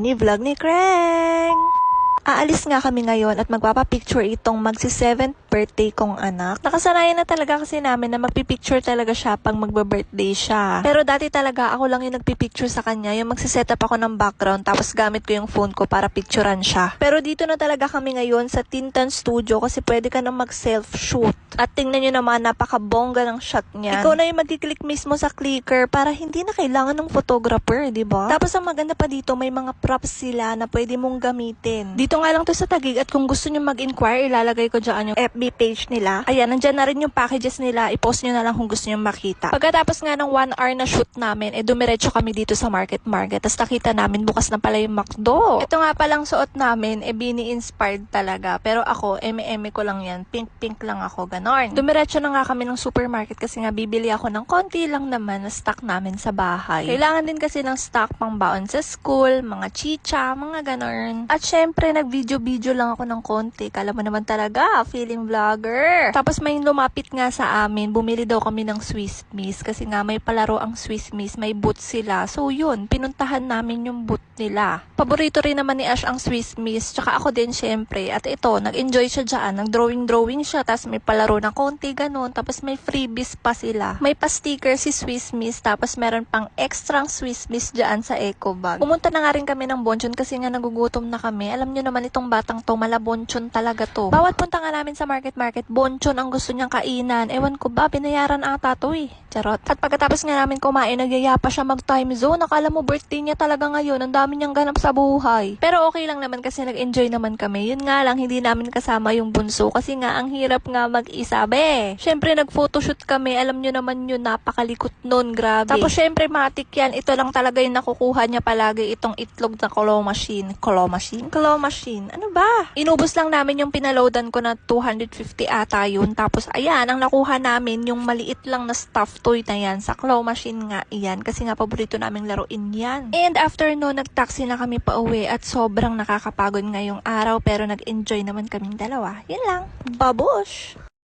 Ni vlog ni Kreng! Aalis nga kami ngayon at magpapapicture itong magsi-7th birthday kong anak. Nakasanayan na talaga kasi namin na magpipicture talaga siya pag magbe-birthday siya. Pero dati talaga ako lang yung nagpipicture sa kanya, yung magsiset up ako ng background tapos gamit ko yung phone ko para picturean siya. Pero dito na talaga kami ngayon sa Tintan Studio kasi pwede ka na mag-self-shoot. At tingnan nyo naman, napakabongga ng shot niya. Ikaw na yung magkiklik mismo sa clicker para hindi na kailangan ng photographer, di ba? Tapos ang maganda pa dito, may mga props sila na pwede mong gamitin. Dito nga lang to sa Taguig at kung gusto nyo mag-inquire, ilalagay ko dyan yung FB page nila. Ayan, nandyan na rin yung packages nila. I-post nyo na lang kung gusto nyo makita. Pagkatapos nga ng 1 hour na shoot namin, dumiretso kami dito sa Market. Tapos nakita namin, bukas na pala yung McDo. Ito nga palang suot namin, Bini-inspired talaga. Pero ako, eme ko lang yan. Pink lang ako, ganon. Dumiretso na nga kami ng supermarket kasi nga bibili ako ng konti lang naman na stock namin sa bahay. Kailangan din kasi ng stock pang baon sa school, mga chicha, mga ganon. At syempre, nag-video lang ako ng konti. Kala mo naman talaga, feeling vlogger. Tapos may lumapit nga sa amin, bumili daw kami ng Swiss Miss kasi nga may palaro ang Swiss Miss, may booth sila. So yun, pinuntahan namin yung booth nila. Paborito rin naman ni Ash ang Swiss Miss, tsaka ako din syempre. At ito, nag-enjoy siya dyan, nag-drawing siya, tapos may palaro na konti, ganun. Tapos may freebies pa sila. May pa-sticker si Swiss Miss, tapos meron pang extra Swiss Miss dyan sa eco bag. Pumunta na nga rin kami ng Bonchon kasi nga nagugutom na kami. Alam nyo naman itong batang to, malabonchon talaga to. Bawat punta nga namin sa market, bonchon ang gusto niyang kainan. Ewan ko ba, binayaran ata to eh. Charot. At pagkatapos nga namin kumain, nagyaya pa siya mag-time zone. Akala mo birthday niya talaga ngayon. Ang dami niyang ganap sa buhay. Pero okay lang naman kasi nag-enjoy naman kami. Yun nga lang, hindi namin kasama yung bunso kasi nga ang hirap nga mag-isa, be. Syempre, nag-photoshoot kami. Alam nyo naman yun, napakalikot nun. Grabe. Tapos syempre, matik yan. Ito lang talaga yung nakukuha niya palagi, itong itlog na claw machine. Claw machine? Ano ba? Inubos lang namin yung pinaloadan ko na 250 ata yun. Tapos ayan, ang nakuha namin yung maliit lang na stuffed toy na yan. Sa claw machine nga iyan. Kasi nga paborito naming laruin yan. And after no, nag-taxi na kami pa uwi at sobrang nakakapagod ngayong araw pero nag-enjoy naman kaming dalawa. Yun lang. Babush!